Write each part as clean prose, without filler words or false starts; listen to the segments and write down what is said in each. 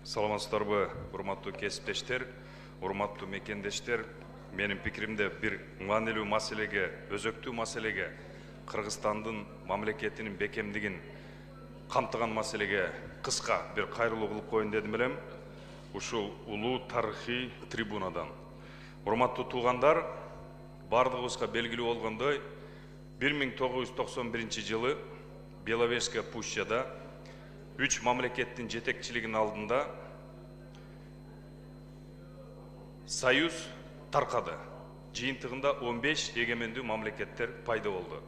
Саламатсыздарбы, урматтуу кесиптештер, урматтуу мекендештер. Менин пикиримде бир маанилүү маселеге, өзөктүү маселеге, Кыргызстандын мамлекетинин бекемдигин камтыган маселеге кыска бир кайрылуу кылып коеюн дедим элем. Ушул улуу тарыхый трибунадан. Урматтуу туугандар, бардыгыбызга белгилүү болгондой, 1991 жылы Беловежская пущада 3 мамлекеттин жетекчилигинин алдында Союз таркады. Жыйынтыгында 15 эгемендүү мамлекеттер пайда болду.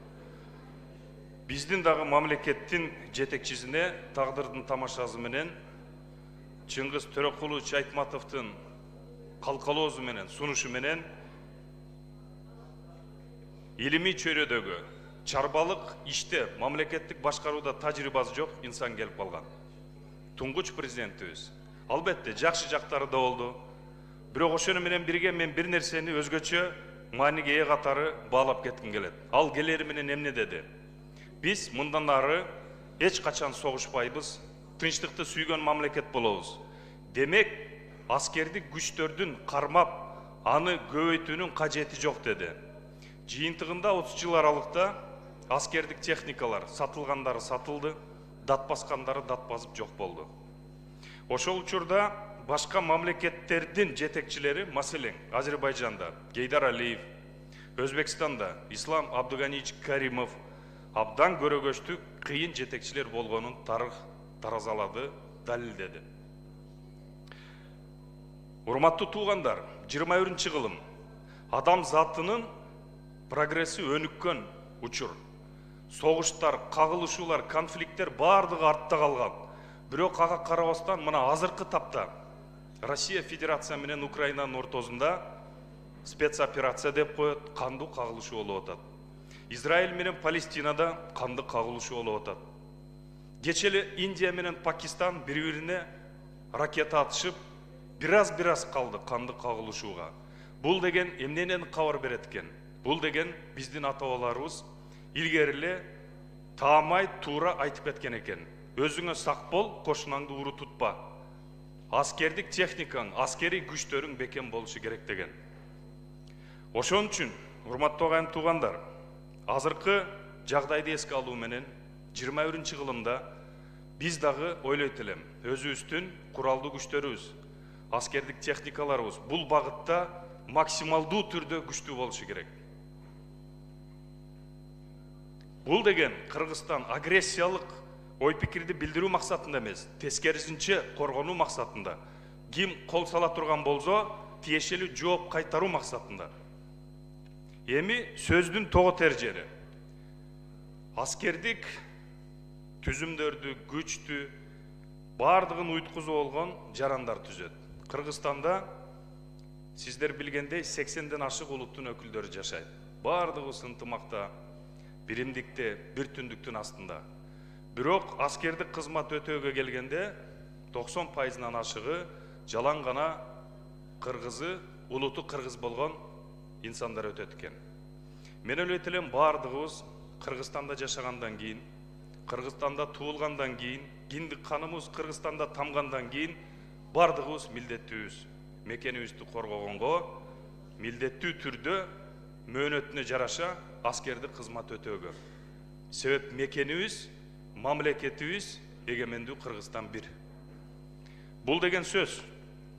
Биздин дагы мамлекеттин жетекчисине тагдырдын тамашасы менен Чыңгыз Төрөкулович Айтматовдун калкалоосу менен, сунушу менен илимий чөйрөдөгү чарбалык иште мамлекеттик башкарууда тажрыйбасы жок инсан келип калган. Туңгуч президентибиз. Албетте жакшы жактары да болду. Бирок ошону менен бирге мен бир нерсени өзгөчө мааниге ээ катары баалап кетким келет. Ал келери менен эмне деди? Биз мындан ары эч качан согушпайбыз, тынчтыкты сүйгөн мамлекет болобуз. Демек, аскердик күчтөрдүн кармап, аны көбөйтүүнүн кажети жок деди. Жыйынтыгында 30 жыл аралыкта аскердик техникалар сатылгандары сатылды, дат баскандары дат басып жок болду. Ошол учурда башка мамлекеттердин жетекчилери, маселен, Азербайжанда Гейдар Алиев, Өзбекстанда Ислам Абдуганиевич Каримов абдан көрөгөчтүү кыйын жетекчилер болгонун тарых таразалады, далилдеди. Урматтуу туугандар, 21-кылым адам затынын прогресси өнүккөн учур. Согуштар, кагылышуулар, конфликттер бардыгы артта калган. Бирок ага карабастан мына азыркы тапта Россия Федерация менен Украинанын ортосунда спецоперация деп коет, кандуу кагылышуу болуп атат. Израиль менен Палестинада кандуу кагылышуу болуп атат. Кече Индия менен Пакистан бири-бирине ракета атышып, бираз калды кандуу кагылышууга. Бул деген эмнени кабар берет экен? Бул деген биздин ата-бабаларыбыз илгериле таамай туура айтып кеткен экен. Өзүңө сак бол, кошунаңды уру тутпа. Аскердик техникаң, аскери күчтөрүң бекем болушу керек деген. Ошон үчүн, урматтуу агайын туугандар, азыркы жагдайды эске алуу менен 21-кылымда биз дагы ойлойт элем, өзүбүздүн куралдуу күчтөрүбүз, аскердик техникаларыбыз бул багытта максималдуу түрдө күчтүү болушу керек. Бул деген Кыргызстан агрессиялык ой пикирди билдирүү максатында эмес, тескерисинче коргонуу максатында. Ким кол сала турган болсо, тиешелүү жооп кайтаруу максатында. Эми сөздүн того тер жери. Аскердик түзүмдөрдү, күчтү бардыгын уйткузуу болгон жарандар түзөт. Кыргызстанда сиздер билгендей 80ден ашык улуттун өкүлдөрү жашайт. Бардыгыбыз ынтымакта, биримдикте, бир түндүктүн астында. Бирок аскердик кызмат өтөөгө келгенде 90%-нан ашыгы жалаң гана кыргызы, улуту кыргыз болгон инсандар өтөт экен. Мен ойлойт элем бардыгыбыз Кыргызстанда жашагандан кийин, Кыргызстанда туулгандан кийин, киндик каныбыз Кыргызстанда тамгандан кийин бардыгыбыз милдеттүүбүз. Мекенибизди коргогонго, милдеттүү түрдө мөөнөтүнө жараша аскердик кызмат өтөөгө. Себеп мекенибиз, мамлекетибиз эгемендүү Кыргызстан бир. Бул деген сөз,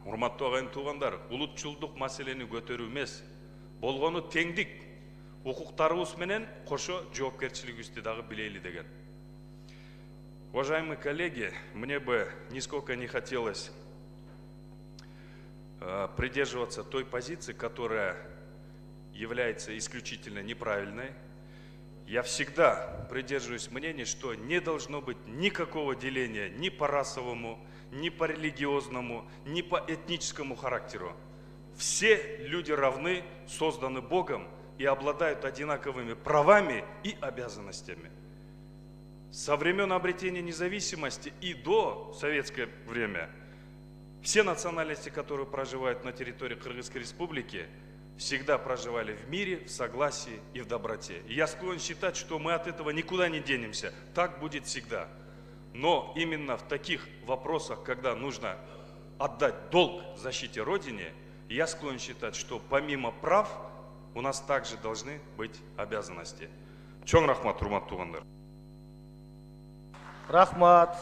урматтуу агайын туугандар, улутчулдук маселени көтөрүү эмес, болгону теңдик, укуктарыбыз менен кошо жоопкерчилигибизди дагы билейли деген. Уважаемые коллеги, мне бы нисколько не хотелось придерживаться той позиции, которая является исключительно неправильной. Я всегда придерживаюсь мнения, что не должно быть никакого деления ни по расовому, ни по религиозному, ни по этническому характеру. Все люди равны, созданы Богом и обладают одинаковыми правами и обязанностями. Со времен обретения независимости и до советское время все национальности, которые проживают на территории Кыргызской Республики, всегда проживали в мире, в согласии и в доброте. И я склонен считать, что мы от этого никуда не денемся. Так будет всегда. Но именно в таких вопросах, когда нужно отдать долг защите Родине, я склонен считать, что помимо прав у нас также должны быть обязанности. Чоң рахмат, урматтуу туугандар. Рахмат.